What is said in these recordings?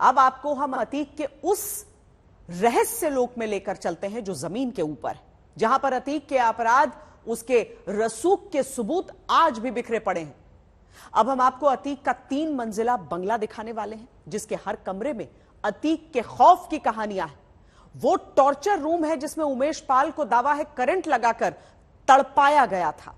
अब आपको हम अतीक के उस रहस्य लोक में लेकर चलते हैं जो जमीन के ऊपर है, जहां पर अतीक के अपराध, उसके रसूख के सबूत आज भी बिखरे पड़े हैं। अब हम आपको अतीक का 3 मंजिला बंगला दिखाने वाले हैं, जिसके हर कमरे में अतीक के खौफ की कहानियां हैं। वो टॉर्चर रूम है जिसमें उमेश पाल को दावा है करंट लगाकर तड़पाया गया था।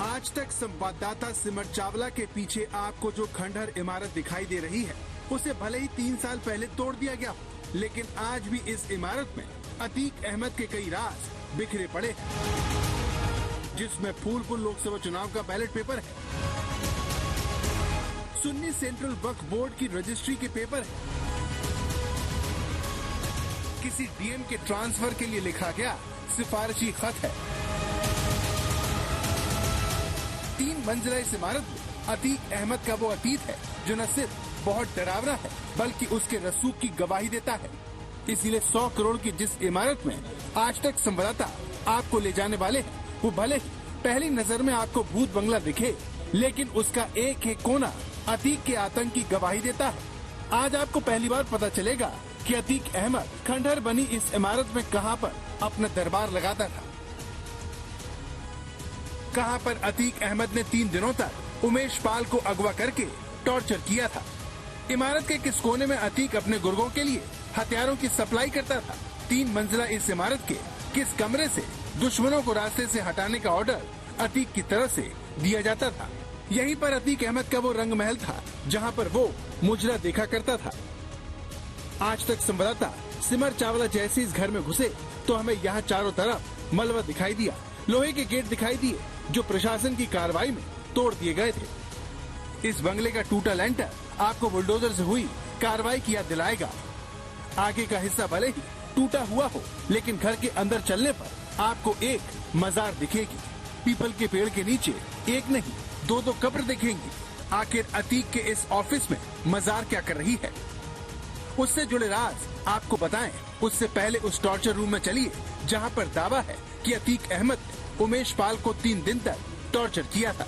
आज तक संवाददाता सिमर चावला के पीछे आपको जो खंडहर इमारत दिखाई दे रही है, उसे भले ही 3 साल पहले तोड़ दिया गया हो, लेकिन आज भी इस इमारत में अतीक अहमद के कई राज बिखरे पड़े हैं, जिसमें फूलपुर लोकसभा चुनाव का बैलेट पेपर है, सुन्नी सेंट्रल वक्फ बोर्ड की रजिस्ट्री के पेपर है, किसी डीएम के ट्रांसफर के लिए लिखा गया सिफारिशी खत है। 3 मंजिला इस इमारत में अतीक अहमद का वो अतीत है जो न सिर्फ बहुत डरावना है, बल्कि उसके रसूख की गवाही देता है। इसीलिए 100 करोड़ की जिस इमारत में आज तक संवाददाता आपको ले जाने वाले हैं, वो भले ही पहली नजर में आपको भूत बंगला दिखे, लेकिन उसका एक एक कोना अतीक के आतंक की गवाही देता है। आज आपको पहली बार पता चलेगा कि अतीक अहमद खंडहर बनी इस इमारत में कहां पर अपना दरबार लगाता था, कहां पर अतीक अहमद ने 3 दिनों तक उमेश पाल को अगवा करके टॉर्चर किया था। इमारत के किस कोने में अतीक अपने गुर्गों के लिए हथियारों की सप्लाई करता था। 3 मंजिला इस इमारत के किस कमरे से दुश्मनों को रास्ते से हटाने का ऑर्डर अतीक की तरफ से दिया जाता था। यहीं पर अतीक अहमद का वो रंग महल था जहां पर वो मुजरा देखा करता था। आज तक संवाददाता सिमर चावला जैसे इस घर में घुसे तो हमें यहाँ चारों तरफ मलबा दिखाई दिया, लोहे के गेट दिखाई दिए जो प्रशासन की कार्रवाई में तोड़ दिए गए थे। इस बंगले का टूटा लेंटर आपको बुलडोजर से हुई कार्रवाई की याद दिलाएगा। आगे का हिस्सा भले ही टूटा हुआ हो, लेकिन घर के अंदर चलने पर आपको एक मजार दिखेगी। पीपल के पेड़ के नीचे एक नहीं 2-2 कब्र दिखेंगी। आखिर अतीक के इस ऑफिस में मजार क्या कर रही है, उससे जुड़े राज आपको बताएं। उससे पहले उस टॉर्चर रूम में चलिए जहां पर दावा है कि अतीक अहमद ने उमेश पाल को 3 दिन तक टॉर्चर किया था।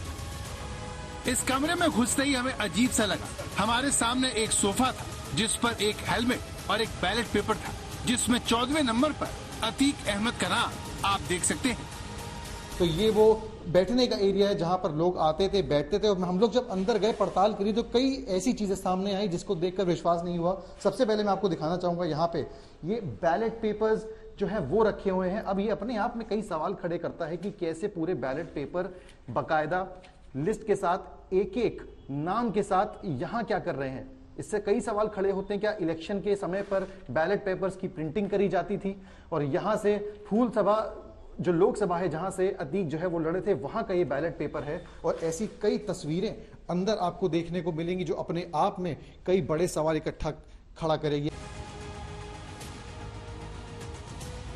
इस कमरे में घुसते ही हमें अजीब सा लगा। हमारे सामने एक सोफा था जिस पर एक हेलमेट और एक बैलेट पेपर था, जिसमें 14वें नंबर पर अतीक अहमद का नाम आप देख सकते हैं। तो ये वो बैठने का एरिया है जहां पर लोग आते थे, बैठते थे। और हम लोग जब अंदर गए, पड़ताल करी, तो कई ऐसी चीजें सामने आई जिसको देखकर विश्वास नहीं हुआ। सबसे पहले मैं आपको दिखाना चाहूंगा, यहाँ पे ये बैलेट पेपर्स जो है वो रखे हुए हैं। अब ये अपने आप में कई सवाल खड़े करता है कि कैसे पूरे बैलेट पेपर बाकायदा लिस्ट के साथ, एक एक नाम के साथ यहाँ क्या कर रहे हैं। इससे कई सवाल खड़े होते हैं, क्या इलेक्शन के समय पर बैलेट पेपर्स की प्रिंटिंग करी जाती थी, और यहाँ से फूल सभा जो लोकसभा है जहां से अतीक जो है वो लड़े थे, वहां का ये बैलेट पेपर है। और ऐसी कई तस्वीरें अंदर आपको देखने को मिलेंगी जो अपने आप में कई बड़े सवाल इकट्ठा खड़ा करेगी।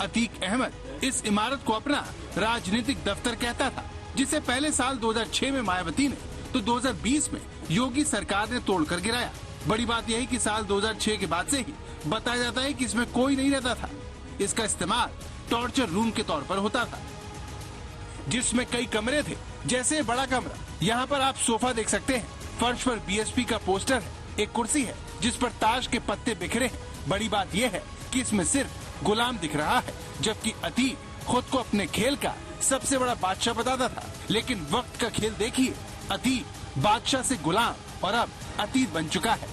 अतीक अहमद इस इमारत को अपना राजनीतिक दफ्तर कहता था, जिसे पहले साल 2006 में मायावती ने तो 2020 में योगी सरकार ने तोड़कर गिराया। बड़ी बात यह है कि साल 2006 के बाद से ही बताया जाता है कि इसमें कोई नहीं रहता था। इसका इस्तेमाल टॉर्चर रूम के तौर पर होता था, जिसमें कई कमरे थे। जैसे बड़ा कमरा, यहाँ पर आप सोफा देख सकते हैं, फर्श पर बीएसपी का पोस्टर है, एक कुर्सी है जिस पर ताश के पत्ते बिखरे हैं। बड़ी बात यह है कि इसमें सिर्फ गुलाम दिख रहा है, जबकि अतीक खुद को अपने खेल का सबसे बड़ा बादशाह बताता था। लेकिन वक्त का खेल देखिए, अतीक बादशाह से गुलाम और अब अतीत बन चुका है।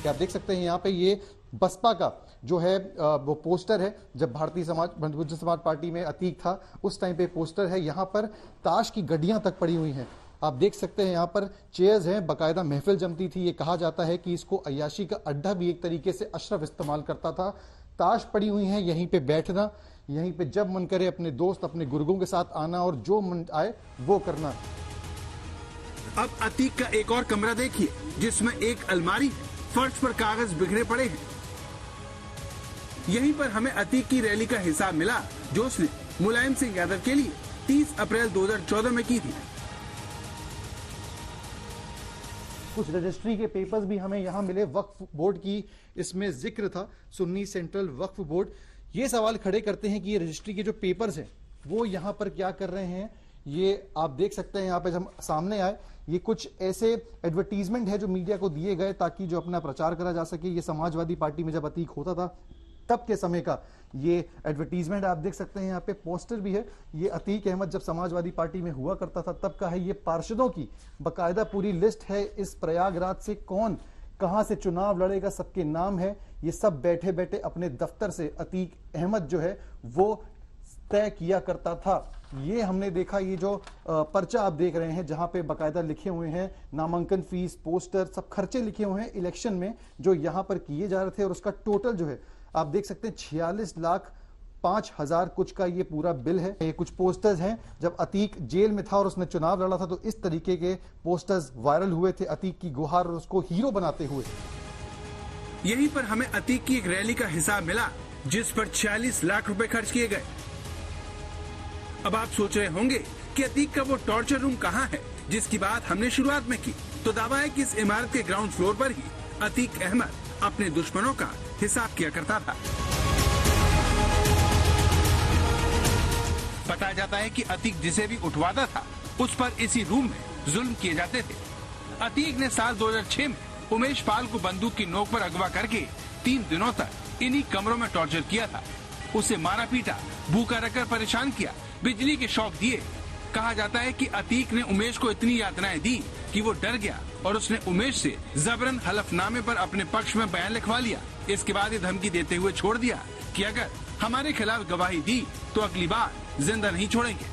क्या आप देख सकते हैं यहाँ पे ये बसपा का जो है वो पोस्टर है। जब भारतीय बहुजन समाज पार्टी में अतीक था उस टाइम पे पोस्टर है। यहाँ पर ताश की गड्डियां तक पड़ी हुई हैं, आप देख सकते हैं। यहाँ पर चेयर्स हैं, बाकायदा महफिल जमती थी। ये कहा जाता है कि इसको अय्याशी का अड्डा भी एक तरीके से अशरफ इस्तेमाल करता था। ताश पड़ी हुई हैं, यहीं पे बैठना, यहीं पे जब मन करे अपने दोस्त, अपने गुर्गों के साथ आना और जो मन आए वो करना। अब अतीक का एक और कमरा देखिए, जिसमें एक अलमारी है, फर्श पर कागज बिखरे पड़े हैं। यहीं पर हमें अतीक की रैली का हिसाब मिला जो उसने मुलायम सिंह यादव के लिए 30 अप्रैल 2014 में की थी। कुछ रजिस्ट्री के पेपर्स भी हमें यहाँ मिले, वक्फ बोर्ड की इसमें जिक्र था, सुन्नी सेंट्रल वक्फ बोर्ड। ये सवाल खड़े करते हैं कि ये रजिस्ट्री के जो पेपर्स हैं वो यहाँ पर क्या कर रहे हैं। ये आप देख सकते हैं यहाँ पे जब सामने आए, ये कुछ ऐसे एडवर्टीजमेंट है जो मीडिया को दिए गए ताकि जो अपना प्रचार करा जा सके। ये समाजवादी पार्टी में जब अतीक होता था तब के समय का ये एडवर्टीजमेंट आप देख सकते हैं, यहाँ पे पोस्टर भी है। ये अतीक अहमद जब समाजवादी पार्टी में हुआ करता था तब का है। ये पार्षदों की बकायदा पूरी लिस्ट है, इस प्रयागराज से कौन कहां से चुनाव लड़ेगा सबके नाम है। ये सब बैठे बैठे अपने दफ्तर से अतीक अहमद जो है वो तय किया करता था। ये हमने देखा, ये जो पर्चा आप देख रहे हैं जहां पे बकायदा लिखे हुए हैं नामांकन फीस, पोस्टर, सब खर्चे लिखे हुए हैं इलेक्शन में जो यहां पर किए जा रहे थे। और उसका टोटल जो है आप देख सकते हैं 46,05,000 कुछ का ये पूरा बिल है। ये कुछ पोस्टर्स हैं जब अतीक जेल में था और उसने चुनाव लड़ा था तो इस तरीके के पोस्टर्स वायरल हुए थे, अतीक की गुहार और उसको हीरो बनाते हुए। यहीं पर हमें अतीक की एक रैली का हिसाब मिला जिस पर 46 लाख रुपए खर्च किए गए। अब आप सोच रहे होंगे कि अतीक का वो टॉर्चर रूम कहाँ है जिसकी बात हमने शुरुआत में की। तो दावा है कि इस इमारत के ग्राउंड फ्लोर पर ही अतीक अहमद अपने दुश्मनों का हिसाब किया करता था। बताया जाता है कि अतीक जिसे भी उठवाता था उस पर इसी रूम में जुल्म किए जाते थे। अतीक ने साल 2006 में उमेश पाल को बंदूक की नोक पर अगवा करके 3 दिनों तक इन्हीं कमरों में टॉर्चर किया था। उसे मारा पीटा, भूखा रखकर परेशान किया, बिजली के शॉक दिए। कहा जाता है कि अतीक ने उमेश को इतनी यातनाएं दी कि वो डर गया और उसने उमेश से जबरन हलफनामे पर अपने पक्ष में बयान लिखवा लिया। इसके बाद ये धमकी देते हुए छोड़ दिया कि अगर हमारे खिलाफ गवाही दी तो अगली बार जिंदा नहीं छोड़ेंगे।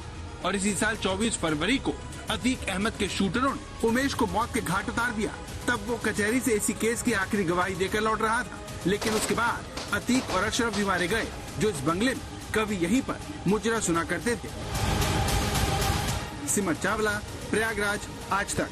और इसी साल 24 फरवरी को अतीक अहमद के शूटरों ने उमेश को मौत के घाट उतार दिया। तब वो कचहरी से इसी केस की आखिरी गवाही देकर लौट रहा था। लेकिन उसके बाद अतीक और अशरफ भी मारे गए जो इस बंगले में कभी यहीं पर मुजरा सुना करते थे। सिमर चावला, प्रयागराज, आज तक।